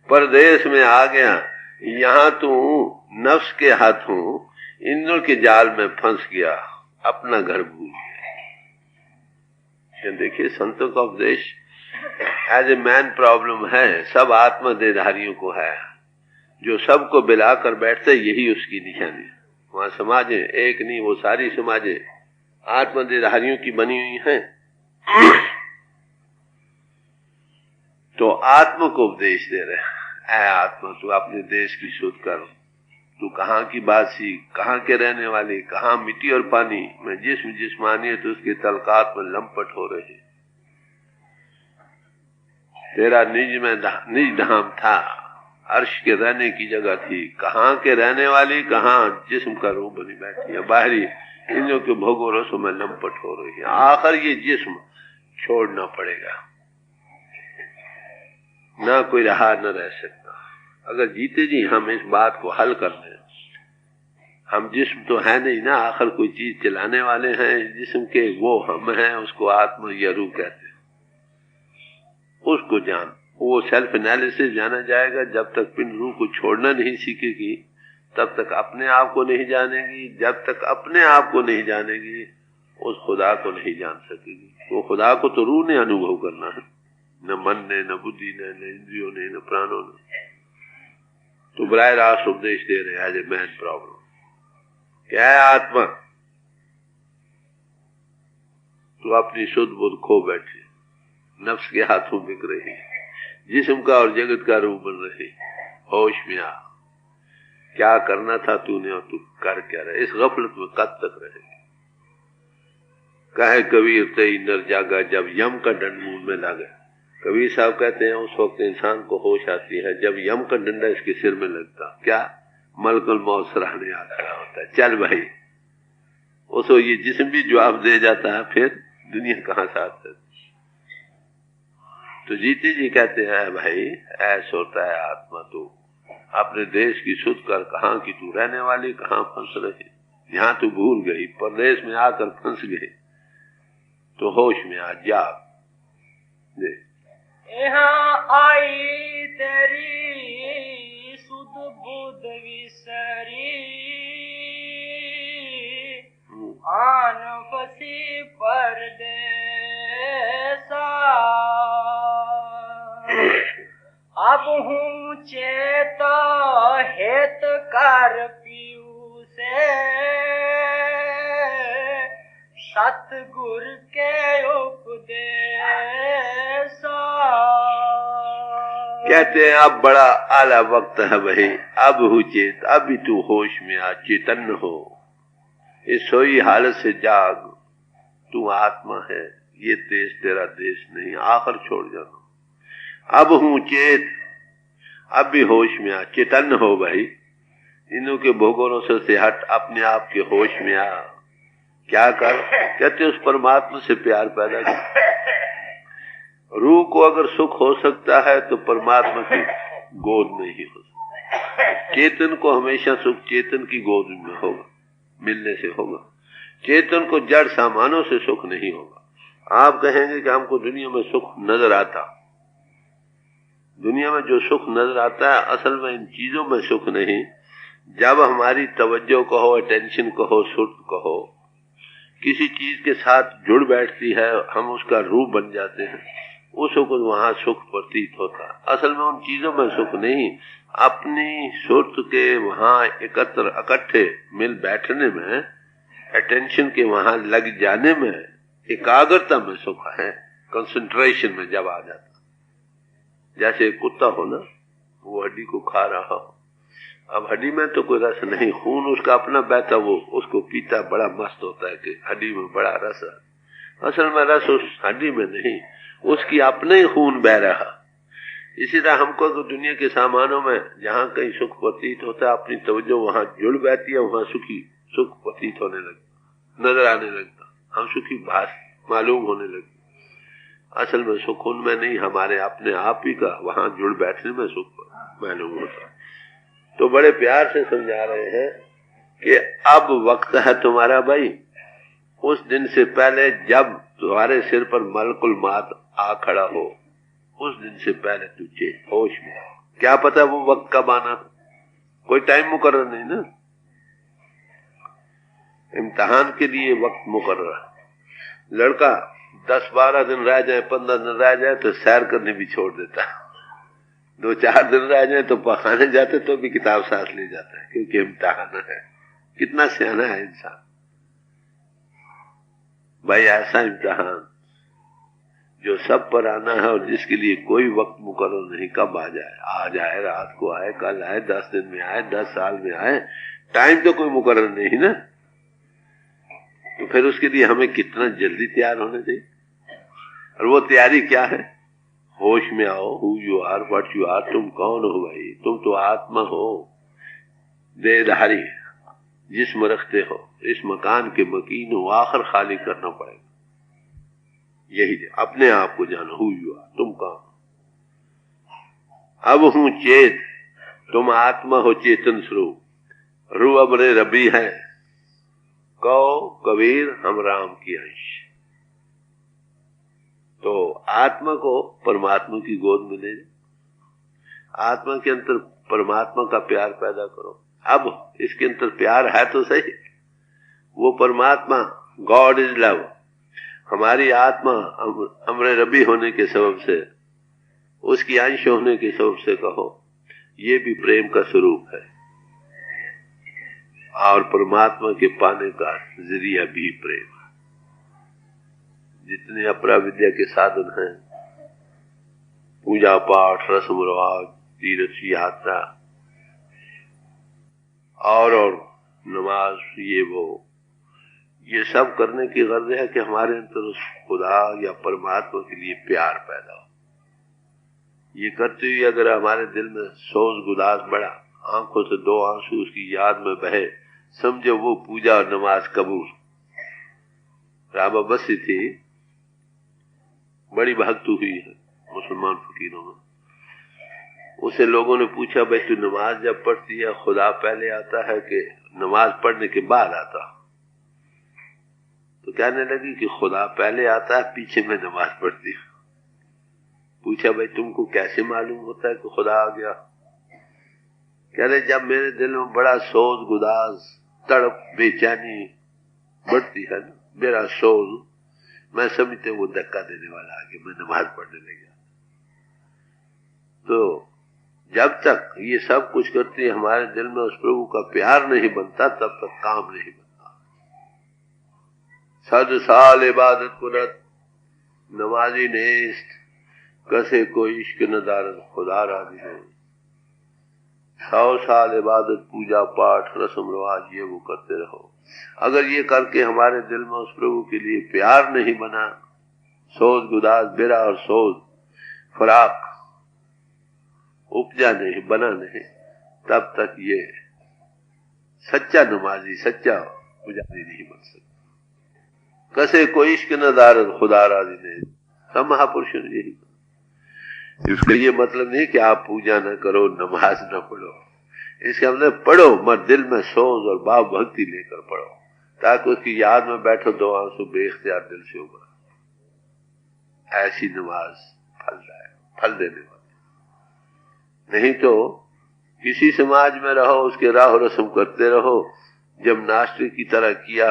परदेश में आ गया, यहां तू नफ्स के हाथों इंद्र के जाल में फंस गया, अपना घर भूल गया। देखिए संतों का उपदेश एज ए मैन प्रॉब्लम है, सब आत्मदेहधारियों को है, जो सबको बिलाकर बैठते यही उसकी निशानी है। वहां समाजें एक नहीं, वो सारी समाजें आत्मदेहधारियों की बनी हुई हैं। तो आत्मा को उपदेश दे रहे हैं, ऐ आत्मा तू अपने देश की शोध कर, तू कहाँ की बासी, कहाँ के रहने वाली, कहाँ मिट्टी और पानी में जिस्मानी है, तो उसके तलकात में लंपट हो रहे। तेरा निज धाम था, अर्श के रहने की जगह थी, कहाँ के रहने वाली, कहाँ जिस्म का रूप बनी बैठी है, बाहरी इंद्रियों के भोगों रसों में लंपट हो रही है। आखिर ये जिस्म छोड़ना पड़ेगा, ना कोई रहा न रह सकता। अगर जीते जी हम इस बात को हल कर लें, हम जिस्म तो है नहीं ना, आखिर कोई चीज चलाने वाले हैं जिस्म के, वो हम हैं, उसको आत्मा या रूह कहते हैं। उसको जान, वो सेल्फ एनालिसिस जाना जाएगा। जब तक पिंड रूह को छोड़ना नहीं सीखेगी, तब तक अपने आप को नहीं जानेगी। जब तक अपने आप को नहीं जानेगी, उस खुदा को नहीं जान सकेगी। वो खुदा को तो रूह ने अनुभव करना है, न मन ने, न बुद्धि ने, न इंद्रियों ने, न प्राणों ने। तो बराह रास्त उपदेश दे रहे एज ए मैन प्रॉब्लम। क्या है आत्मा, तो अपनी शुद्ध बुद्ध खो बैठे, नफ्स के हाथों बिक रही, जिस्म का और जगत का रूप बन रही। होश में आ, क्या करना था तूने और तू कर क्या रहे, इस गफलत में कब तक रहेगी। कहे कबीर तई नर जागा, जब यम का दंड मुंह में लगा। कबीर साहब कहते हैं उस वक्त इंसान को होश आती है जब यम का डंडा इसके सिर में लगता, क्या मलकुल मौत सराहने आ खड़ा होता है, चल भाई। उसको ये जिस्म भी जवाब दे जाता है, फिर दुनिया कहां से आता है। तो जीते जी कहते हैं भाई, ऐसा होता है आत्मा, तो अपने देश की सुध कर, कहां की तू रहने वाली, कहां फंस रही। यहां तू भूल गई, परदेश में आकर फंस गई, तो होश में आ, जाग दे।
यहाँ आई तेरी सुध बुध विसरी, आन फसी परदेसा। अब हूँ चेत हेत कर पीऊ से, सतगुर के उपदेश।
कहते हैं अब बड़ा आला वक्त है भाई, अब हूँ चेत, अब भी तू होश में आ, चेतन हो, इस सोई हालत से जाग। तू आत्मा है, ये देश तेरा देश नहीं, आखिर छोड़ जाना। अब हूँ चेत, अब भी होश में आ, चेतन हो भाई, इन्हों के भोगों से हट, अपने आप के होश में आ। क्या कर, कहते उस परमात्मा से प्यार पैदा कर। रूह को अगर सुख हो सकता है तो परमात्मा की गोद में ही हो सकता है। चेतन को हमेशा सुख चेतन की गोद में होगा, मिलने से होगा। चेतन को जड़ सामानों से सुख नहीं होगा। आप कहेंगे कि हमको दुनिया में सुख नजर आता, दुनिया में जो सुख नजर आता है असल में इन चीजों में सुख नहीं। जब हमारी तवज्जो कहो, अटेंशन कहो, सुर्त कहो, किसी चीज के साथ जुड़ बैठती है, हम उसका रूप बन जाते हैं, उसको वहां सुख प्रतीत होता है। असल में उन चीजों में सुख नहीं, अपनी सुर्त के वहां इकट्ठे मिल बैठने में, अटेंशन के वहां लग जाने में, एकाग्रता में सुख है। कंसंट्रेशन में जब आ जाता, जैसे कुत्ता हो ना, वो हड्डी को खा रहा हो, अब हड्डी में तो कोई रस नहीं, खून उसका अपना बहता, वो उसको पीता, बड़ा मस्त होता है कि हड्डी में बड़ा रस है। असल में रस उस हड्डी में नहीं, उसकी अपने ही खून बह रहा। इसी तरह हमको तो दुनिया के सामानों में जहाँ कहीं सुख प्रतीत होता है, अपनी तवज्जो वहां जुड़ बैठती है, वहां सुख प्रतीत होने लगता, नजर आने लगता, हम सुखी भास मालूम होने लगता। असल में सुख उनमें नहीं, हमारे अपने आप ही का वहां जुड़ बैठने में सुख मालूम होता। तो बड़े प्यार से समझा रहे हैं कि अब वक्त है तुम्हारा भाई, उस दिन से पहले जब तुम्हारे सिर पर मलकुल मौत आ खड़ा हो, उस दिन से पहले तुझे होश में, क्या पता वो वक्त कब आना, कोई टाइम मुकर्रर नहीं ना। इम्तिहान के लिए वक्त मुकर्रर। लड़का 10-12 दिन रह जाए, 15 दिन रह जाए तो सैर करने भी छोड़ देता, 2-4 दिन रह जाए तो पखाने जाते तो भी किताब साथ ले जाता है, क्योंकि इम्तिहान है। कितना सियाना है इंसान भाई। ऐसा इम्तिहान जो सब पर आना है और जिसके लिए कोई वक्त मुकर्रर नहीं, कब आ जाए, आज आए, रात को आए, कल आए, 10 दिन में आए, 10 साल में आए, टाइम तो कोई मुकर्रर नहीं ना। तो फिर उसके लिए हमें कितना जल्दी तैयार होना चाहिए। और वो तैयारी क्या है? होश में आओ, who you are, what you are, तुम कौन हो भाई? तुम तो आत्मा हो, देहधारी, जिस्म रखते हो, इस मकान के मकीन हो, आखिर खाली करना पड़ेगा। यही अपने आप को जानो, हु यू आर, तुम कौन। अब हूं चेत, तुम आत्मा हो चेतन स्वरूप, रू अमरे रबी है, कहो कबीर हम राम की अंश। तो आत्मा को परमात्मा की गोद में ले, आत्मा के अंदर परमात्मा का प्यार पैदा करो। अब इसके अंदर प्यार है तो सही, वो परमात्मा गॉड इज लव, हमारी आत्मा अमरे रबी होने के सबब से, उसकी अंश होने के सबब से कहो, ये भी प्रेम का स्वरूप है। और परमात्मा के पाने का जरिया भी प्रेम। जितने अपरा विद्या के साधन हैं, पूजा पाठ, रस्म रिवाज, तीर्थ यात्रा और नमाज, ये वो, ये सब करने की गर्ज है कि हमारे अंदर उस खुदा या परमात्मा के लिए प्यार पैदा हो। ये करते हुए अगर हमारे दिल में सोज गुदास बढ़ा, आंखों से 2 आंसू उसकी याद में बहे, समझो वो पूजा और नमाज कबूल। रामा बसी थी, बड़ी भक्त हुई है मुसलमान फकीरों में। उसे लोगों ने पूछा, भाई तू नमाज जब पढ़ती है, खुदा पहले आता है कि नमाज पढ़ने के बाद आता? तो कहने लगी कि खुदा पहले आता है, पीछे में नमाज पढ़ती है। पूछा, भाई तुमको कैसे मालूम होता है कि खुदा आ गया? कह रहे, जब मेरे दिल में बड़ा सोच गुदास, तड़प, बेचैनी बढ़ती है ना, मेरा सोच, मैं समझते वो धक्का देने वाला आगे, मैं नमाज पढ़ने लग गया। तो जब तक ये सब कुछ करती है, हमारे दिल में उस प्रभु का प्यार नहीं बनता, तब तक काम नहीं बनता। 100 साल इबादत कुरत नमाजी नेस्त, कसे को इश्क नदारत खुदा राजी नहीं। 100 साल इबादत, पूजा पाठ, रस्म रिवाज, ये वो करते रहो। अगर ये करके हमारे दिल में उस प्रभु के लिए प्यार नहीं बना, सोच गुदास, बिरा और सोच फराक उपजा नहीं, बना नहीं, तब तक ये सच्चा नमाजी, सच्चा पुजारी नहीं बन सकता। कसे को इश्क नदारत खुदा राजी नहीं। सब महापुरुषों ने यही कहा। इसका ये मतलब नहीं कि आप पूजा न करो, नमाज न पढ़ो, इसका मतलब पढ़ो, मगर दिल में सोच और भाव भक्ति लेकर पढ़ो। ताकि उसकी याद में बैठो, 2 आंसू बेख्तियार दिल से उभर। ऐसी नमाज फल देने वाली। नहीं तो किसी समाज में रहो, उसके राह रस्म करते रहो, जब नास्तिक की तरह किया,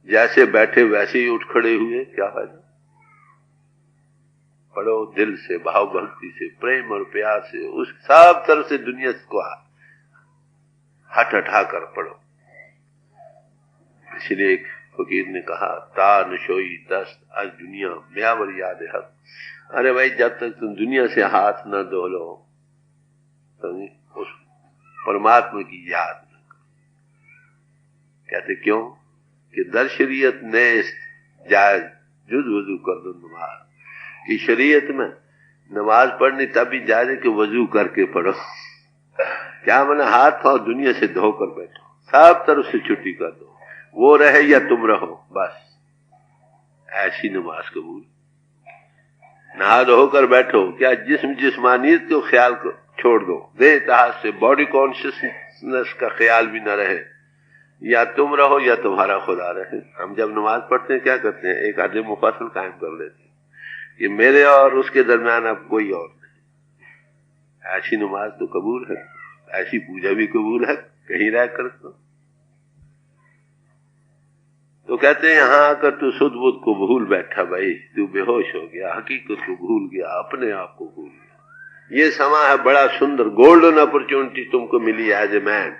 जैसे बैठे वैसे ही उठ खड़े हुए, क्या फायदा। पढ़ो दिल से, भाव भक्ति से, प्रेम और प्यार से, उस सब तरह से दुनिया को हटा कर पढ़ो। इसलिए एक फकीर ने कहा, ता नशोई दस्त आज दुनिया म्यावर याद हक। अरे भाई, जब तक तुम दुनिया से हाथ न धो लो, तो उस परमात्मा की याद न करो। कहते क्यों कि दर शरीयत नेस्त जायज जुज वजू कर दो नमाज। कि शरीयत में नमाज पढ़नी तभी जायज है कि वजू करके पढ़ो। क्या मैंने हाथ पांव दुनिया से धोकर बैठो, सब तरफ से छुट्टी कर दो, वो रहे या तुम रहो, बस ऐसी नमाज कबूल। नहा धोकर बैठो, क्या जिस्मानियत को ख्याल को छोड़ दो, देह से बॉडी कॉन्शियसनेस का ख्याल भी न रहे, या तुम रहो या तुम्हारा खुदा रहे। हम जब नमाज पढ़ते हैं क्या करते हैं, एक हद मुफासल कायम कर लेते हैं कि मेरे और उसके दरमियान अब कोई और नहीं। ऐसी नमाज तो कबूल है, ऐसी पूजा भी कबूल है, कहीं रह कर तो कहते हैं यहां आकर तू सुध बुध को भूल बैठा भाई, तू बेहोश हो गया, हकीकत को भूल गया, अपने आप को भूल गया। ये समा है बड़ा सुंदर, गोल्डन अपॉर्चुनिटी तुमको मिली एज ए मैन,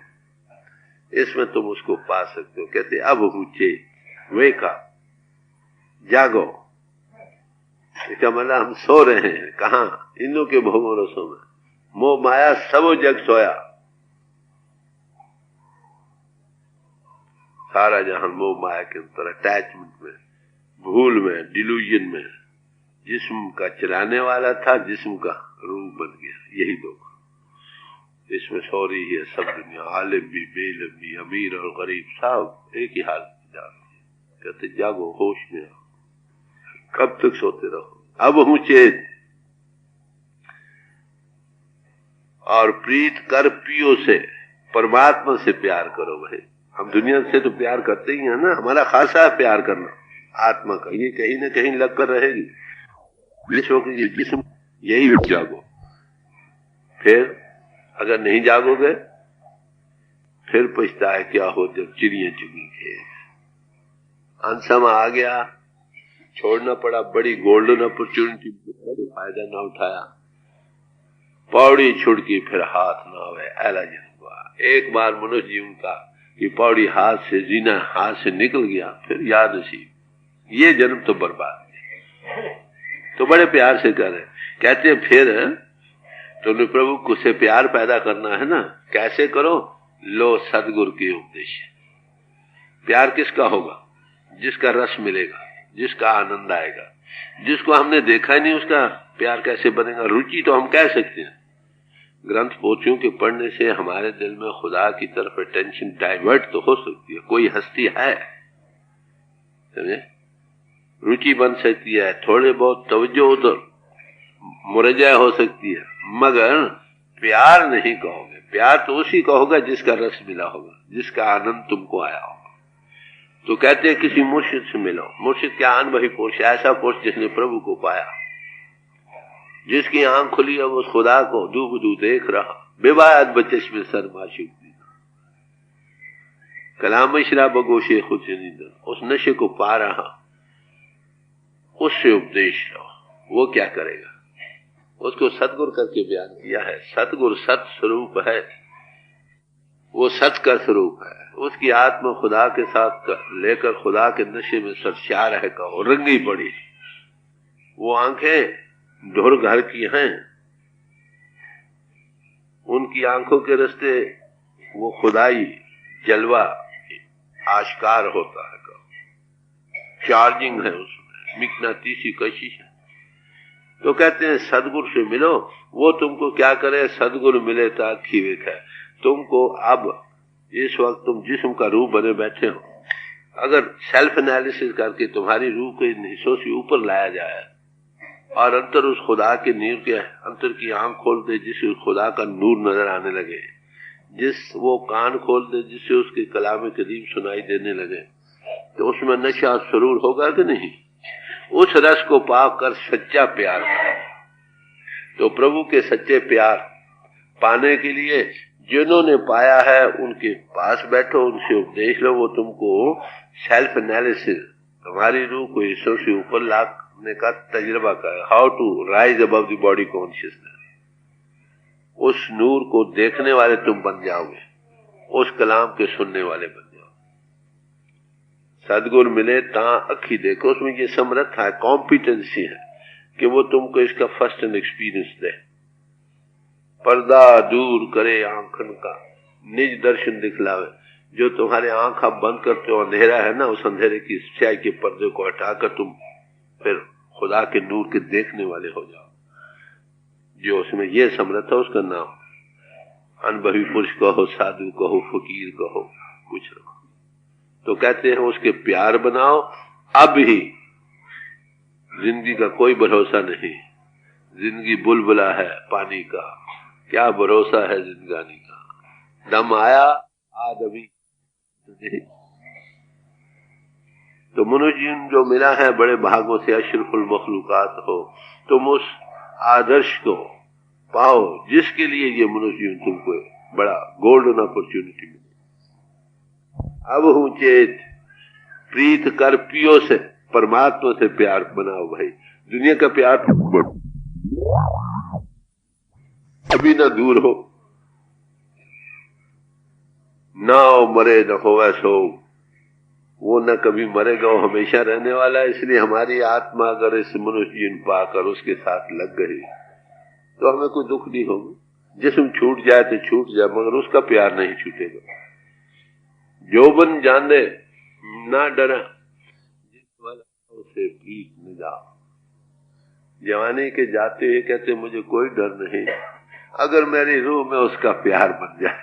इसमें तुम उसको पा सकते हो। कहते अब ऊंचे वेका, जागो। इसका मतलब हम सो रहे हैं कहां, इंद्रों के भोगों रसों में। मोह माया सब जग सोया, सारा जहां मोह माया के अंदर अटैचमेंट में, भूल में, डिल्यूजन में, जिस्म का चलाने वाला था, जिस्म का रूप बन गया। यही धोखा इसमें सो रही है सब दुनिया, आलिम भी, बेइल्म भी, अमीर और गरीब सब एक ही हाल जाते। कहते जागो, होश में आओ, कब तक सोते रहो। अब हूं चेत और प्रीत कर पियो से, परमात्मा से प्यार करो। भाई हम दुनिया से तो प्यार करते ही हैं ना, हमारा खासा है प्यार करना आत्मा का, ये कहीं ना कहीं लग कर रहेगी। विश्व की जिस्म यही जागो। फिर अगर नहीं जागोगे फिर पछता है क्या हो जब चिड़िया चुगी खेत। अंसमा आ गया, छोड़ना पड़ा, बड़ी गोल्डन अपॉर्चुनिटी, फायदा ना उठाया, पौड़ी छुड़की फिर हाथ ना हुए, ऐला जन्म हुआ। एक बार मनुष्य जीवन का कि पौड़ी हाथ से, जीना हाथ से निकल गया, फिर याद नसीब, ये जन्म तो बर्बाद है। तो बड़े प्यार से कर रहे, कहते हैं फिर तुमने प्रभु को से प्यार पैदा करना है ना, कैसे करो, लो सदगुरु के उपदेश। प्यार किसका होगा, जिसका रस मिलेगा, जिसका आनंद आएगा। जिसको हमने देखा ही नहीं उसका प्यार कैसे बनेगा। रुचि तो हम कह सकते हैं, ग्रंथ पोथियों के पढ़ने से हमारे दिल में खुदा की तरफ अटेंशन डाइवर्ट तो हो सकती है, कोई हस्ती है, समझे, रुचि बन सकती है, थोड़े बहुत तवज्जो उधर मुरझा हो सकती है, मगर प्यार नहीं कहोगे। प्यार तो उसी का होगा जिसका रस मिला होगा, जिसका आनंद तुमको आया होगा। तो कहते हैं किसी मुर्शिद से मिलो, मुर्शिद क्या आन वही पुरुष, ऐसा पुरुष जिसने प्रभु को पाया, जिसकी आंख खुली है वो खुदा को दूबदू देख रहा, बेबायत बचश में सर माशूक दी, कलाम शराब गोशे खुद से नींद, उस नशे को पा रहा, उससे उपदेश लो। वो क्या करेगा, उसको सतगुरु करके बयान किया है। सतगुरु सत स्वरूप है, वो सत का स्वरूप है, उसकी आत्मा खुदा के साथ लेकर खुदा के नशे में सरशार है, कहो रंगी पड़ी। वो आंखें ढोर घर की हैं, उनकी आंखों के रास्ते वो खुदाई जलवा आश्कार होता है, चार्जिंग है उसमें, मिकनातीसी कशिश है। तो कहते हैं सदगुरु से मिलो, वो तुमको क्या करे, सदगुरु मिले ताकि है तुमको। अब इस वक्त तुम जिस्म का रूप बने बैठे हो, अगर सेल्फ एनालिसिस करके तुम्हारी रूह के हिस्सों से ऊपर लाया जाए और अंतर उस खुदा के नीर के अंतर की आंख खोल दे जिससे उस खुदा का नूर नजर आने लगे, जिस वो कान खोल दे जिससे उसके कलाम करीम सुनाई देने लगे, तो उसमें नशा सुरूर होगा कि नहीं? उस रस को पाकर सच्चा प्यार करो। तो प्रभु के सच्चे प्यार पाने के लिए जिन्होंने पाया है उनके पास बैठो, उनसे उपदेश लो। वो तुमको सेल्फ एनालिसिस, तुम्हारी रूह को ईश्वर से ऊपर लाने का तजुर्बा करे। How to rise above the body consciousness. उस नूर को देखने वाले तुम बन जाओगे, उस कलाम के सुनने वाले बन जाओ। सदगुरु मिले ता अखी देखो, उसमें ये समर्थ है, कॉम्पिटेंसी है कि वो तुमको इसका फर्स्ट एंड एक्सपीरियंस दे। पर्दा दूर करे आंखन का, निज दर्शन दिखलावे। जो तुम्हारे आंख आप बंद करते हो, अंधेरा है ना, उस अंधेरे की स्याही के पर्दे को हटाकर तुम फिर खुदा के नूर के देखने वाले हो जाओ। जो उसमें ये समर्थ है उसका नाम अनुभवी पुरुष कहो, साधु कहो, फकीर कहो, कुछ रखो। तो कहते हैं उसके प्यार बनाओ। अब ही जिंदगी का कोई भरोसा नहीं, जिंदगी बुलबुला है पानी का, क्या भरोसा है जिंदगानी का। दम आया आदमी तो मनुष्य जीवन जो मिला है बड़े भागों से, अशरफुल मखलूकात हो। तुम उस आदर्श को पाओ जिसके लिए ये मनुष्य जीवन तुमको बड़ा गोल्डन अपॉर्चुनिटी मिली। अब हूं चेत प्रीत कर पियो से, परमात्मा से प्यार बनाओ भाई। दुनिया का प्यार अभी ना दूर हो, ना मरे न होवे सो। वो न कभी मरेगा, वो हमेशा रहने वाला है। इसलिए हमारी आत्मा अगर इस मनुष्य जीवन पाकर उसके साथ लग गई तो हमें कोई दुख नहीं होगा। जिस्म छूट जाए तो छूट जाए, मगर उसका प्यार नहीं छूटेगा। जोबन जाने ना डरा, जिस वाला उसे प्रीत न जाओ। जवानी के जाते हुए कहते मुझे कोई डर नहीं, अगर मेरी रूह में उसका प्यार बन जाए।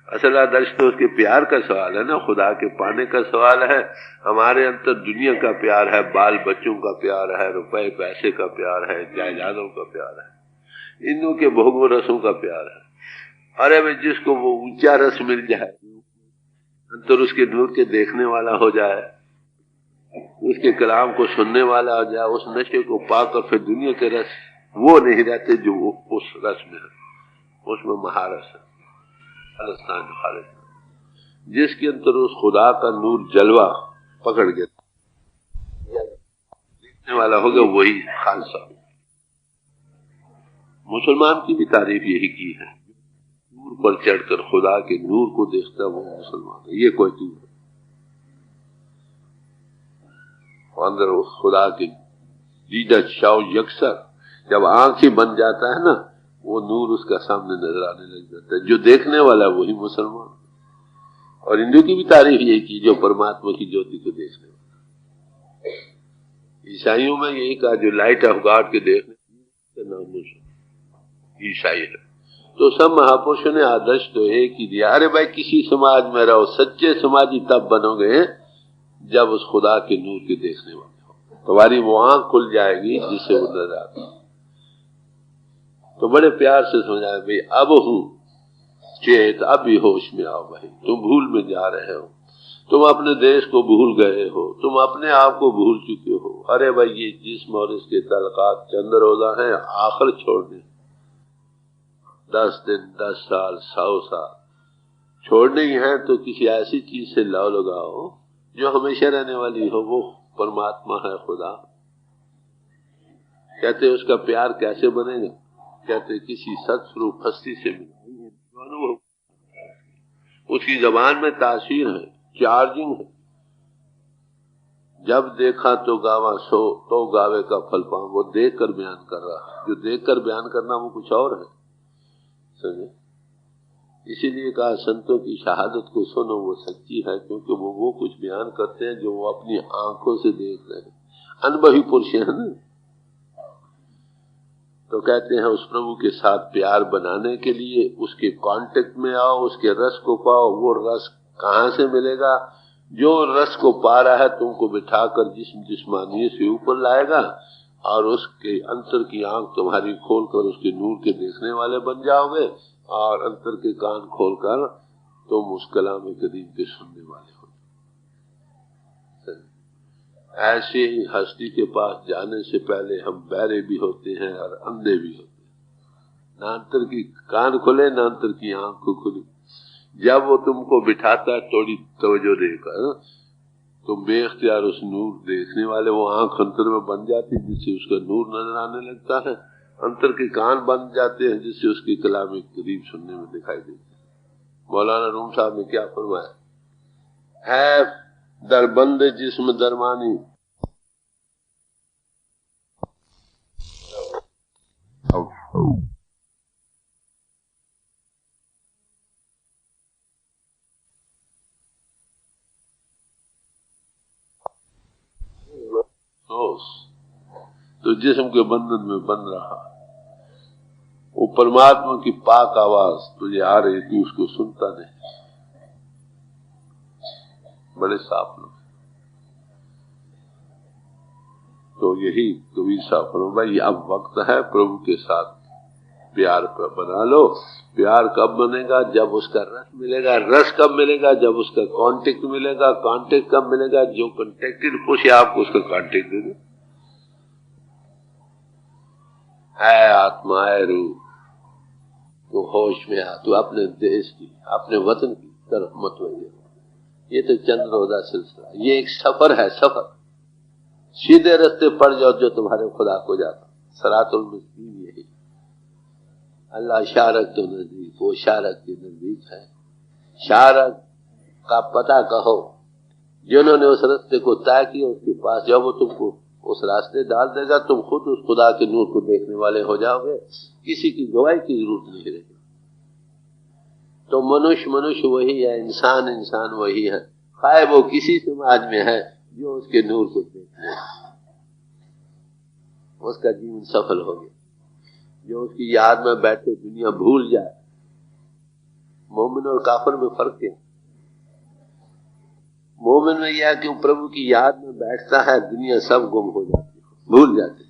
असल आदर्श तो उसके प्यार का सवाल है ना, खुदा के पाने का सवाल है। हमारे अंदर दुनिया का प्यार है, बाल बच्चों का प्यार है, रुपए पैसे का प्यार है, जायदादों का प्यार है, इनों के भोगों रसों का प्यार है। अरे भाई जिसको वो ऊंचा रस मिल जाए, अंतर उसके नूर के देखने वाला हो जाए, उसके कलाम को सुनने वाला हो जाए, उस नशे को पाकर फिर दुनिया के रस वो नहीं रहते जो उस रस में है। उसमें महारस है, जिसके अंदर उस खुदा का नूर जलवा पकड़ गया देखने वाला होगा, वही खालसा। मुसलमान की भी तारीफ यही की है, नूर पर चढ़कर खुदा के नूर को देखता वो मुसलमान है। ये कोई दूर अंदर उस खुदा के दीदा शाव यकसर जब आंख ही बन जाता है ना, वो नूर उसका सामने नजर आने लग जाता है। जो देखने वाला वही मुसलमान। और हिंदू की भी तारीफ यही की जो परमात्मा की ज्योति को देखने वाला। ईसाइयों में यही कहा जो लाइट ऑफ गॉड के देखने का नाम ईसाई है। तो सब महापुरुषों ने आदर्श तो एक ही दिया, अरे भाई किसी समाज में रहो, सच्चे समाजी तब बनोगे जब उस खुदा के नूर के देखने वाले हो। तुम्हारी वो आंख खुल जाएगी जिससे वो नजर आता। तो बड़े प्यार से समझाया भाई अब हूं चेत, अब भी होश में आओ भाई। तुम भूल में जा रहे हो, तुम अपने देश को भूल गए हो, तुम अपने आप को भूल चुके हो। अरे भाई ये जिस्म और इसके तलकात चंद रोजा है, आखिर छोड़ने 10 दिन 10 साल 100 साल छोड़ने ही है तो किसी ऐसी चीज से लव लगाओ जो हमेशा रहने वाली हो। वो परमात्मा है, खुदा। कहते उसका प्यार कैसे बनेगा? कहते किसी सत्स्वरूप हस्ती से मिले, उसकी जबान में तासीर है, चार्जिंग है। जब देखा तो गावा सो तो गावे का फल पाऊं। वो देख कर बयान कर रहा है, जो देख कर बयान करना वो कुछ और है। समझे? इसीलिए कहा संतों की शहादत को सुनो, वो सच्ची है, क्योंकि वो कुछ बयान करते हैं जो वो अपनी आंखों से देख रहे हैं। अनुभवी पुरुष है ना। तो कहते हैं उस प्रभु के साथ प्यार बनाने के लिए उसके कांटेक्ट में आओ, उसके रस को पाओ। वो रस कहां से मिलेगा? जो रस को पा रहा है तुमको बिठाकर जिस्मानी से ऊपर लाएगा और उसके अंतर की आंख तुम्हारी खोलकर उसके नूर के देखने वाले बन जाओगे, और अंतर के कान खोलकर तुम उस कलाम करीम के सुनने वाले हो। ऐसी हस्ती के पास जाने से पहले हम बहरे भी होते हैं और अंधे भी होते हैं। ना अंतर की कान खुले ना अंतर की आंख को खुली। जब वो तुमको बिठाता है थोड़ी तवज्जो देकर, तो बेख्तियार उस नूर देखने वाले वो आंख अंतर में बन जाती है जिससे उसका नूर नजर आने लगता है। अंतर के कान बन जाते हैं जिससे उसकी कलाम करीब सुनने में दिखाई देती है। मौलाना रूम साहब ने क्या फरमाया है, दरबंद जिस्म दरमानी तो जिस्म के बंधन में बन रहा, वो परमात्मा की पाक आवाज तुझे आ रही थी, उसको सुनता नहीं। बड़े साफ लोग। तो यही कबीर साहब भाई अब वक्त है प्रभु के साथ प्यार पर बना लो। प्यार कब बनेगा? जब उसका रस मिलेगा। रस कब मिलेगा? जब उसका कांटेक्ट मिलेगा। कांटेक्ट कब मिलेगा? जो कांटेक्टेड खुश है आपको उसका कांटेक्ट दे दो। है आत्मा है रूह, तो होश में आ, तो अपने देश की अपने वतन की तरफ मत वही। ये तो चंद रोजा सिलसिला, ये एक सफर है। सफर सीधे रास्ते पड़ जाओ जो तुम्हारे खुदा को जाता। सरातुल मुस्तकीम यही। अल्लाह शारक तो नजदीक, वो शारक के नजदीक है। शारक का पता कहो, जिन्होंने उस रास्ते को तय किया उसके पास जाओ, वो तुमको उस रास्ते डाल देगा। तुम खुद उस खुदा के नूर को देखने वाले हो जाओगे, किसी की गवाही की जरूरत नहीं रहेगी। तो मनुष्य मनुष्य वही है, इंसान इंसान वही है, खाए वो किसी समाज में है जो उसके नूर को देखने, उसका जीवन सफल हो गया। जो उसकी याद में बैठे दुनिया भूल जाए। मोमिन और काफिर में फर्क है। मोमिन में यह कि प्रभु की याद में बैठता है, दुनिया सब गुम हो जाती है, भूल जाते।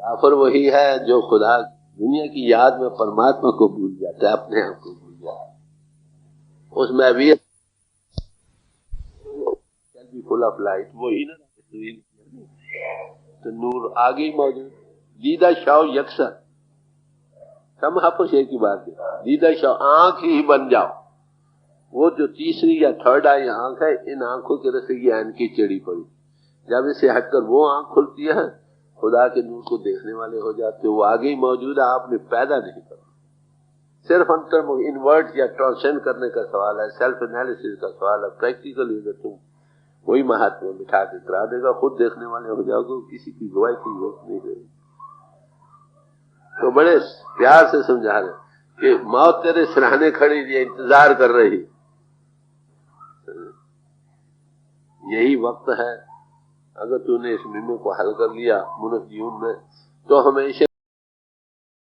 काफिर वही है जो खुदा दुनिया की याद में परमात्मा को भूल जाता है, अपने आप को भूल जाता है। उसमें भी फुल ऑफ लाइट वही ना, तो नूर आगे ही मौजूद। दीदा शाह यकसर सब हाफिज की बात है। दीदा शाह आंख ही बन जाओ। वो जो तीसरी या थर्ड आई आंख है, इन आंखों के रस की ऐन की चढ़ी पड़ी। जब इसे हटकर वो आंख खुलती है, खुदा के नूर को देखने वाले हो जाते हो। वो आगे ही मौजूद है, आपने पैदा नहीं करना। सिर्फ अंतर इन्वर्ट या ट्रांसेंड करने का सवाल है, सेल्फ एनालिसिस का सवाल है। प्रैक्टिकली अगर तुम कोई महात्मा बिठा के करा देगा, खुद देखने वाले हो जाओगे, किसी की गवाही की जरूरत नहीं रहेगी। तो बड़े प्यार से समझा रहे कि मौत तेरे सिरहाने खड़ी है, इंतजार कर रही। यही वक्त है। अगर तूने इस मुहिम को हल कर लिया मनुष्य जीवन में, तो हमेशा